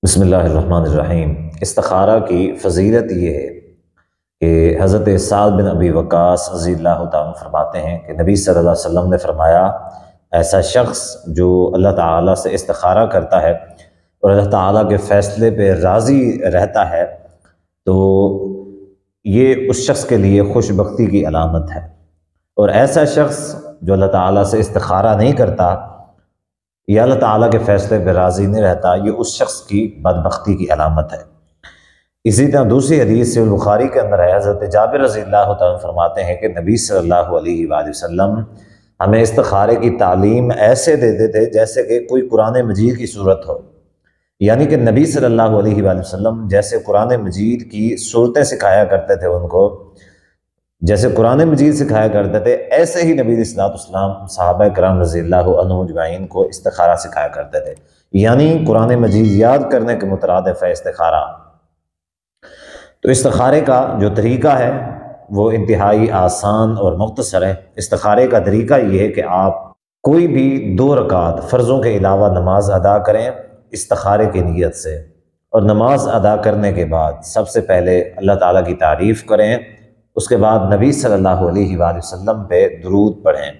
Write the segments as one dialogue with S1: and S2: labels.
S1: بسم اللہ الرحمن الرحیم۔ استخارہ کی فضیلت یہ ہے کہ حضرت سعد بن ابی وقاص رضی اللہ تعالیٰ فرماتے ہیں کہ نبی صلی اللہ علیہ وسلم نے فرمایا، ایسا شخص جو اللہ تعالیٰ سے استخارہ کرتا ہے اور اللہ تعالیٰ کے فیصلے پہ راضی رہتا ہے تو یہ اس شخص کے لیے خوش بختی کی علامت ہے، اور ایسا شخص جو اللہ تعالیٰ سے استخارہ نہیں کرتا یا اللہ تعالیٰ کے فیصلے پہ راضی نہیں رہتا، یہ اس شخص کی بدبختی کی علامت ہے۔ اسی طرح دوسری حدیث سے بخاری کے اندر ہے، حضرت جابر رضی اللہ تعالیٰ فرماتے ہیں کہ نبی صلی اللہ علیہ وآلہ وسلم ہمیں استخارے کی تعلیم ایسے دیتے تھے جیسے کہ کوئی قرآن مجید کی صورت ہو، یعنی کہ نبی صلی اللہ علیہ وآلہ وسلم جیسے قرآن مجید کی صورتیں سکھایا کرتے تھے ان کو، جیسے قرآن مجید سکھایا کرتے تھے، ایسے ہی نبی صلی اللہ علیہ وسلم صحابہ کرام رضی اللہ عنہم اجمعین کو استخارہ سکھایا کرتے تھے، یعنی قرآن مجید یاد کرنے کے مترادف ہے استخارہ۔ تو استخارے کا جو طریقہ ہے وہ انتہائی آسان اور مختصر ہے۔ استخارے کا طریقہ یہ ہے کہ آپ کوئی بھی 2 رکعت فرضوں کے علاوہ نماز ادا کریں استخارے کی نیت سے، اور نماز ادا کرنے کے بعد سب سے پہلے اللہ تعالیٰ کی تعریف کریں، اس کے بعد نبی صلی اللہ علیہ وآلہ وسلم پہ درود پڑھیں۔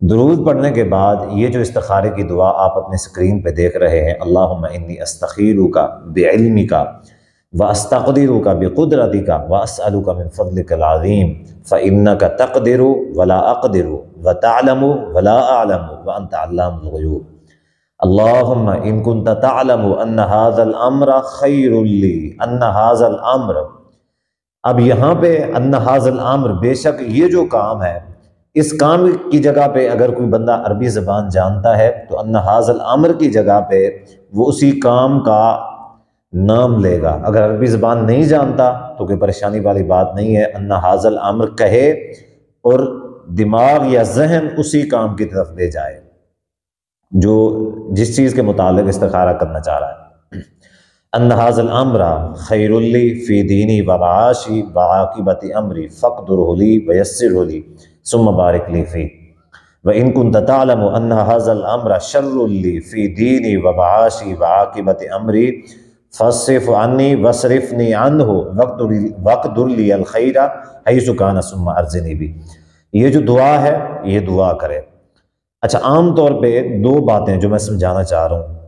S1: درود پڑھنے کے بعد یہ جو استخارے کی دعا آپ اپنے اسکرین پہ دیکھ رہے ہیں، اللہم انی استخیرک بعلمک واستقدرک بقدرتک واسألک من فضلک العظیم فانک تقدر ولا اقدر وتعلم ولا اعلم وانت علام الغیوب۔ اللہم ان کنت تعلم ان ھذا الامر خیر لی ان ھذا الامر۔ اب یہاں پہ ان ھذا الامر، بے شک یہ جو کام ہے، اس کام کی جگہ پہ اگر کوئی بندہ عربی زبان جانتا ہے تو ان ھذا الامر کی جگہ پہ وہ اسی کام کا نام لے گا۔ اگر عربی زبان نہیں جانتا تو کوئی پریشانی والی بات نہیں ہے، ان ھذا الامر کہے اور دماغ یا ذہن اسی کام کی طرف لے جائے جو جس چیز کے متعلق استخارہ کرنا چاہ رہا ہے۔ ان ھذا الامر خیر لی فی دینی ومعاشی وعاقبۃ امری فاقدرہ لی ویسرہ لی ثم بارک لی فیہ وان کنت تعلم ان ھذا الامر شر لی فی دینی ومعاشی وعاقبۃ امری فاصرف عنی واصرفنی عنہ واقدر لی الخیر حیث کان ثم ارزقنی بہ۔ یہ جو دعا ہے یہ دعا کرے۔ اچھا، عام طور پہ 2 باتیں جو میں سمجھانا چاہ رہا ہوں۔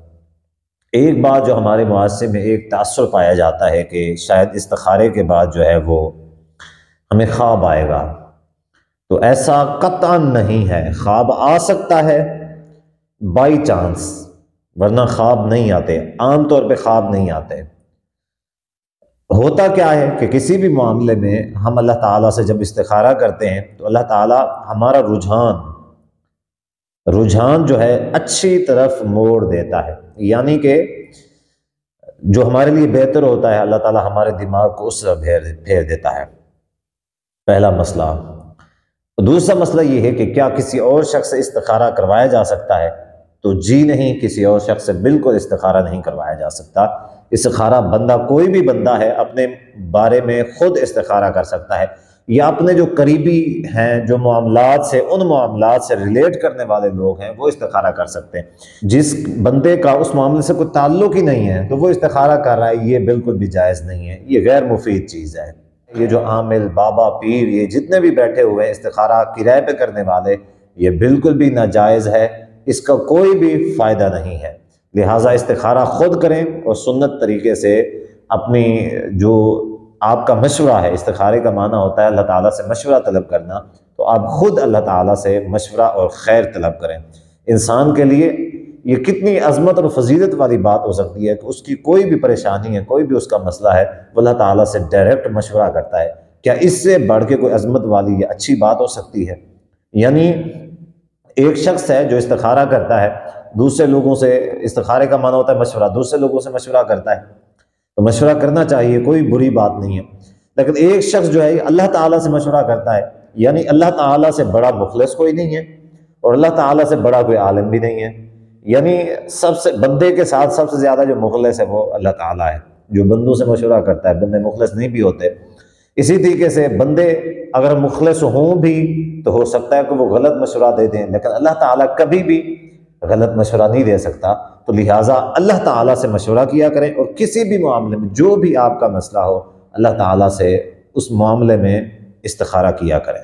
S1: ایک بات جو ہمارے معاشرے میں ایک تاثر پایا جاتا ہے کہ شاید استخارے کے بعد جو ہے وہ ہمیں خواب آئے گا، تو ایسا قطعاً نہیں ہے۔ خواب آ سکتا ہے بائی چانس، ورنہ خواب نہیں آتے، عام طور پہ خواب نہیں آتے۔ ہوتا کیا ہے کہ کسی بھی معاملے میں ہم اللہ تعالیٰ سے جب استخارہ کرتے ہیں تو اللہ تعالیٰ ہمارا رجحان جو ہے اچھی طرف موڑ دیتا ہے، یعنی کہ جو ہمارے لیے بہتر ہوتا ہے اللہ تعالیٰ ہمارے دماغ کو اس طرف پھیر دیتا ہے۔ پہلا مسئلہ۔ دوسرا مسئلہ یہ ہے کہ کیا کسی اور شخص سے استخارہ کروایا جا سکتا ہے؟ تو جی نہیں، کسی اور شخص سے بالکل استخارہ نہیں کروایا جا سکتا۔ استخارہ بندہ، کوئی بھی بندہ ہے، اپنے بارے میں خود استخارہ کر سکتا ہے، یا اپنے جو قریبی ہیں، جو معاملات سے ان معاملات سے ریلیٹ کرنے والے لوگ ہیں، وہ استخارہ کر سکتے ہیں۔ جس بندے کا اس معاملے سے کوئی تعلق ہی نہیں ہے تو وہ استخارہ کر رہا ہے، یہ بالکل بھی جائز نہیں ہے، یہ غیر مفید چیز ہے۔ یہ جو عامل، بابا، پیر، یہ جتنے بھی بیٹھے ہوئے ہیں استخارہ کرائے پہ کرنے والے، یہ بالکل بھی ناجائز ہے، اس کا کوئی بھی فائدہ نہیں ہے۔ لہٰذا استخارہ خود کریں اور سنت طریقے سے اپنی جو آپ کا مشورہ ہے، استخارے کا معنی ہوتا ہے اللہ تعالیٰ سے مشورہ طلب کرنا، تو آپ خود اللہ تعالیٰ سے مشورہ اور خیر طلب کریں۔ انسان کے لیے یہ کتنی عظمت اور فضیلت والی بات ہو سکتی ہے کہ اس کی کوئی بھی پریشانی ہے، کوئی بھی اس کا مسئلہ ہے، وہ اللہ تعالیٰ سے ڈائریکٹ مشورہ کرتا ہے۔ کیا اس سے بڑھ کے کوئی عظمت والی یا اچھی بات ہو سکتی ہے؟ یعنی ایک شخص ہے جو استخارہ کرتا ہے، دوسرے لوگوں سے، استخارے کا معنی ہوتا ہے مشورہ، دوسرے لوگوں سے مشورہ کرتا ہے، تو مشورہ کرنا چاہیے، کوئی بری بات نہیں ہے۔ لیکن ایک شخص جو ہے اللہ تعالیٰ سے مشورہ کرتا ہے، یعنی اللہ تعالیٰ سے بڑا مخلص کوئی نہیں ہے اور اللہ تعالیٰ سے بڑا کوئی عالم بھی نہیں ہے، یعنی سب سے بندے کے ساتھ سب سے زیادہ جو مخلص ہے وہ اللہ تعالیٰ ہے، جو بندوں سے مشورہ کرتا ہے۔ بندے مخلص نہیں بھی ہوتے۔ اسی طریقے سے بندے اگر مخلص ہوں بھی تو ہو سکتا ہے کہ وہ غلط مشورہ دے دیں، لیکن اللہ تعالیٰ کبھی بھی غلط مشورہ نہیں دے سکتا، تو لہٰذا اللہ تعالیٰ سے مشورہ کیا کریں، اور کسی بھی معاملے میں جو بھی آپ کا مسئلہ ہو اللہ تعالیٰ سے اس معاملے میں استخارہ کیا کریں۔